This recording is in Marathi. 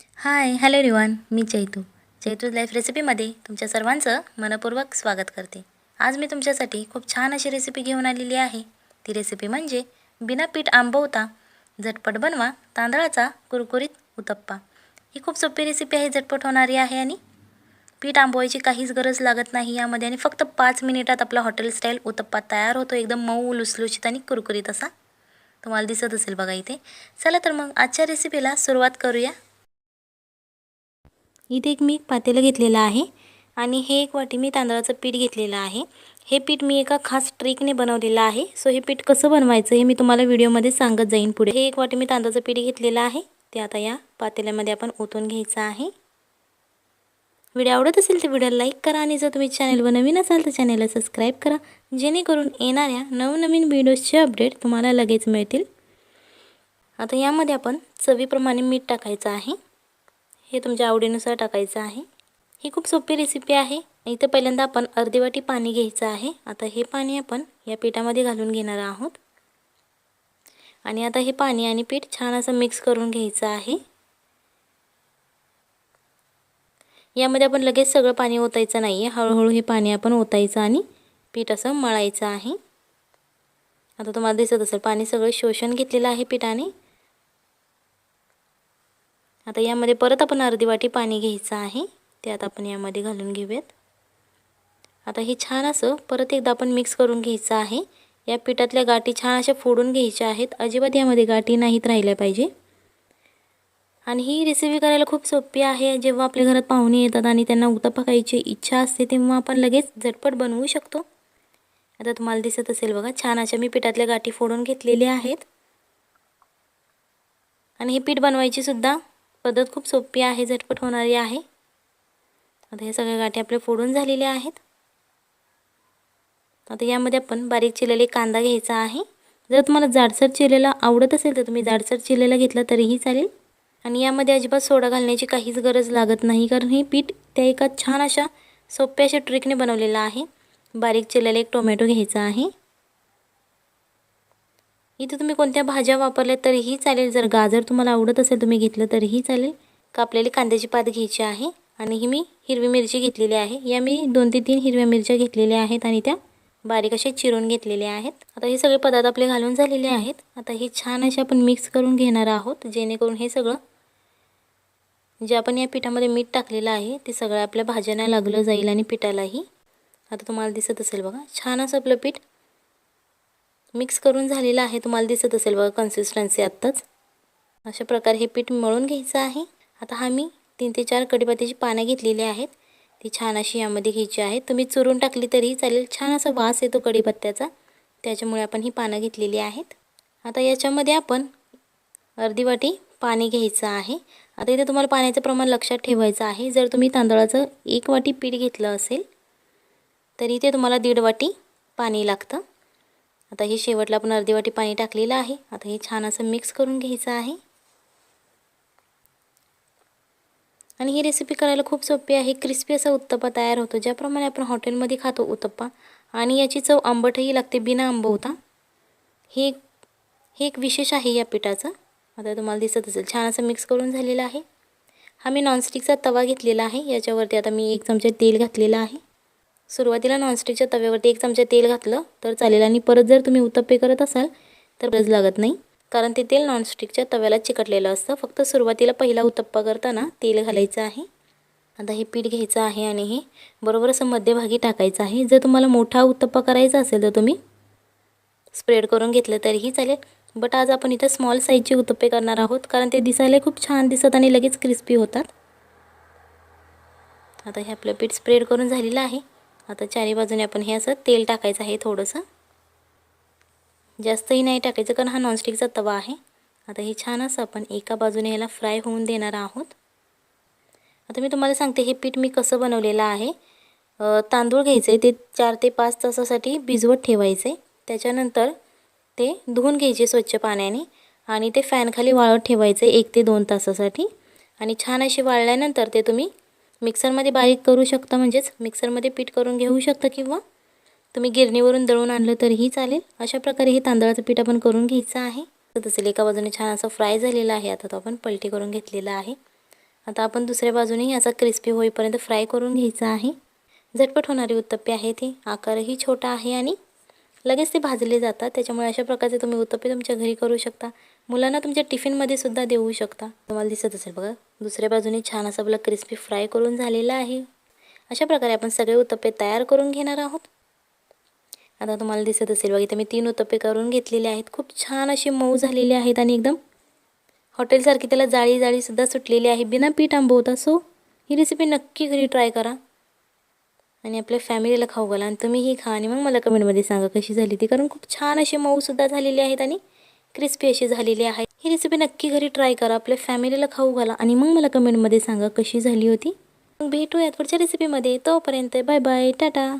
हाय हॅलो एव्हरीवन, मी चैतूज लाईफ रेसिपीमध्ये तुमच्या सर्वांचं मनपूर्वक स्वागत करते। आज मी तुमच्यासाठी खूप छान अशी रेसिपी घेऊन आलेली आहे। ती रेसिपी म्हणजे बिना पीठ आंबवता झटपट बनवा तांदळाचा कुरकुरीत उत्तप्पा। ही खूप सोपी रेसिपी आहे, झटपट होणारी आहे आणि पीठ आंबवायची काहीच गरज लागत नाही यामध्ये आणि फक्त 5 मिनिटात आपला हॉटेल स्टाईल उत्तप्पा तयार होतो, एकदम मऊ लुसलुशीत आणि कुरकुरीत असा। तुम्हाला दिसत असेल बघा इथे। चला तर मग आजच्या रेसिपीला सुरुवात करूया। इथे एक मी पातेलं घेतलेलं आहे आणि हे 1 वाटी मी तांदळाचं पीठ घेतलेलं आहे। हे पीठ मी एका खास ट्रिकने बनवलेलं आहे। सो हे पीठ कसं बनवायचं हे मी तुम्हाला व्हिडिओमध्ये सांगत जाईन पुढे। हे 1 वाटी मी तांदळाचं पीठ घेतलेलं आहे, ते आता या पातेल्यामध्ये आपण ओतून घ्यायचं आहे। व्हिडिओ आवडत असेल तर व्हिडिओला लाईक करा आणि जर तुम्ही चॅनलवर नवीन असाल तर चॅनलला सबस्क्राइब करा, जेणेकरून येणाऱ्या नवनवीन व्हिडिओजचे अपडेट तुम्हाला लगेच मिळतील। आता यामध्ये आपण चवीप्रमाणे मीठ टाकायचं आहे। हे तुमच्या आवडीनुसार टाकायचं आहे। ही खूप सोपी रेसिपी आहे। इथे पहिल्यांदा आपण अर्धी वाटी पाणी घ्यायचं आहे। आता हे पाणी आपण या पिठामध्ये घालून घेणार आहोत आणि आता हे पाणी आणि पीठ छान असं मिक्स करून घ्यायचं आहे। यामध्ये आपण लगेच सगळं पाणी ओतायचं नाहीये, हळूहळू हे पाणी आपण ओतायचं आणि पीठ असं मळायचं आहे। आता तुम्हाला दिसत असेल पाणी सगळं शोषण घेतलेलं आहे पिठाने। आता यामध्ये परत आपण अर्धी वाटी पाणी घ्यायचं आहे, ते आता आपण यामध्ये घालून घेऊयात। आता हे छान असं परत एकदा आपण मिक्स करून घ्यायचं आहे। या पिठातल्या गाठी छान अशा फोडून घ्यायच्या आहेत, अजिबात यामध्ये गाठी नाहीत राहिल्या पाहिजे। आणि ही रेसिपी करायला खूप सोपी आहे। जेव्हा आपल्या घरात पाहुणे येतात आणि त्यांना उत्तप्पा खायची इच्छा असते तेव्हा आपण लगेच झटपट बनवू शकतो। आता तुम्हाला दिसत असेल बघा, छान अशा मी पिठातल्या गाठी फोडून घेतलेल्या आहेत आणि हे पीठ बनवायची सुद्धा पद्धत खूप सोपी आहे, झटपट होणारी आहे। आता हे सगळ्या गाठी आपल्या फोडून झालेल्या आहेत। आता यामध्ये आपण बारीक चिरलेला कांदा घ्यायचा आहे। जर तुम्हाला जाडसर चिरलेला आवडत असेल तर तुम्ही जाडसर चिरलेला घेतला तरीही चालेल। आणि यामध्ये अजिबात सोडा घालण्याची काहीच गरज लागत नाही, कारण हे पीठ त्या एका छान अशा सोप्या अशा ट्रिकने बनवलेलं आहे। बारीक चिरलेला एक टोमॅटो घ्यायचा आहे। इथे तुम्ही कोणत्या भाज्या वापरल्या तरीही चालेल, जर गाजर तुम्हाला आवडत असेल तुम्ही घेतलं तरीही चालेल। कापलेली कांद्याची पात घ्यायची आहे आणि ही मी हिरवी मिरची घेतलेली आहे। या मी 2 ते 3 हिरव्या मिरच्या घेतलेल्या आहेत आणि त्या बारीक अशा चिरून घेतलेल्या आहेत। आता हे सगळे पदार्थ आपले घालून झालेले आहेत। आता हे छान असे आपण मिक्स करून घेणार आहोत, जेणेकरून हे सगळं जे आपण या पिठामध्ये मीठ टाकलेलं आहे ते सगळं आपल्या भाज्यांना लागलं जाईल आणि पिठालाही। आता तुम्हाला दिसत असेल बघा, छान असं आपलं पीठ मिक्स करून झालेलं आहे। तुम्हाला दिसत असेल बघा कन्सिस्टन्सी आत्ताच अशा प्रकारे हे पीठ मळून घ्यायचं आहे। आता हा मी 3 ते 4 कढीपत्त्याची पानं घेतलेली आहेत, ती छान अशी यामध्ये घ्यायची आहेत। तुम्ही चुरून टाकली तरीही चालेल, छान असा वास येतो कढीपत्त्याचा, त्याच्यामुळे आपण ही पानं घेतलेली आहेत। आता याच्यामध्ये आपण अर्धी वाटी पाणी घ्यायचं आहे। आता इथे तुम्हाला पाण्याचं प्रमाण लक्षात ठेवायचं आहे। जर तुम्ही तांदळाचं 1 वाटी पीठ घेतलं असेल तर इथे तुम्हाला 1.5 वाटी पाणी लागतं। आता हे शेवटला आपण अर्धी वाटी पाणी टाकलेलं आहे। आता हे छान असं मिक्स करून घ्यायचं आहे आणि ही रेसिपी करायला खूप सोपी आहे। क्रिस्पी असा उत्तप्पा तयार होतो, ज्याप्रमाणे आपण हॉटेलमध्ये खातो उत्तप्पा, आणि याची चव आंबटही लागते बिना आंबवता। हे एक विशेष आहे या पिठाचं। आता तुम्हाला दिसत असेल छान असं मिक्स करून झालेलं आहे। हा मी नॉनस्टिकचा तवा घेतलेला आहे, याच्यावरती आता मी 1 चमचा तेल घातलेलं आहे। सुरुवातीला नॉनस्टिकच्या तव्यावरती 1 चमचा तेल घातलं तर चालेल आणि परत जर तुम्ही उत्तप्पे करत असाल तर गरज लागत नाही, कारण ते तेल नॉनस्टिकच्या तव्याला चिकटलेलं असतं। फक्त सुरुवातीला पहिला उत्तप्पा करताना तेल घालायचं आहे। आता हे पीठ घ्यायचं आहे आणि हे बरोबर असं मध्यभागी टाकायचं आहे। जर तुम्हाला मोठा उत्तप्पा करायचा असेल तर तुम्ही स्प्रेड करून घेतलं तरीही चालेल, बट आज आपण इथे स्मॉल साईजचे उत्तप्पे करणार आहोत, कारण ते दिसायला खूप छान दिसत आणि लगेच क्रिस्पी होतात। आता हे आपलं पीठ स्प्रेड करून झालेलं आहे। आता चारी बाजूने आपण हे असं तेल टाकायचं आहे, थोडंसं, जास्तही नाही टाकायचं कारण हा नॉनस्टिकचा तवा आहे। आता हे छान असं आपण एका बाजूने ह्याला फ्राय होऊन देणार आहोत। आता मी तुम्हाला सांगते हे पीठ मी कसं बनवलेलं आहे। तांदूळ घ्यायचे, ते 4 ते 5 तासासाठी भिजवत ठेवायचे, त्याच्यानंतर ते धुवून घ्यायचे स्वच्छ पाण्याने आणि ते फॅनखाली वाळत ठेवायचे 1 ते 2 तासासाठी। आणि छान असे वाळल्यानंतर ते तुम्ही मिक्सरमध्ये बारीक करू शकता, म्हणजेच मिक्सरमध्ये पीठ करून घेऊ शकता, किंवा तुम्ही गिरणीवरून दळून आणलं तरीही चालेल। अशा प्रकारे हे तांदळाचं पीठ आपण करून घ्यायचं आहे। तसं एका बाजूने छान असं फ्राय झालेलं आहे। आता तो आपण पलटी करून घेतलेला आहे आता आपण दुसऱ्या बाजूने याचा क्रिस्पी होईपर्यंत फ्राय करून घ्यायचा आहे. झटपट होणारी उत्तप्पे आहेत हे. आकारही छोटा आहे आणि लगेच ते भाजले जातात. त्याच्यामुळे अशा प्रकारचे तुम्ही उत्तप्पे तुमच्या घरी करू शकता. मुलांना तुमच्या टिफिनमध्ये सुद्धा देऊ शकता. तुम्हाला दिसत असेल बघा, दुसऱ्या बाजूने छान असा आपला क्रिस्पी फ्राय करून झालेला आहे. अशा प्रकारे आपण सगळे उत्तप्पे तयार करून घेणार आहोत. आता तुम्हाला दिसत असेल बघा, इथे मी 3 उत्तप्पे करून घेतलेले आहेत. खूप छान असे मऊ झालेले आहेत आणि एकदम हॉटेलसारखी त्याला जाळी सुद्धा सुटलेली आहे बिना पीठ आंबवता. सो ही रेसिपी नक्की घरी ट्राय करा आणि आपल्या फॅमिलीला खाऊ घाला आणि तुम्हीही खा आणि मग मला कमेंटमध्ये सांगा कशी झाली ती. कारण खूप छान असे मऊसुद्धा झालेले आहेत आणि क्रिस्पी अशी झालेली आहे. ही रेसिपी नक्की घरी ट्राय करा, आपल्या फॅमिलीला खाऊ घाला आणि मग मला कमेंटमध्ये सांगा कशी झाली होती. मग भेटूयात पुढच्या रेसिपीमध्ये. तोपर्यंत बाय बाय, टाटा.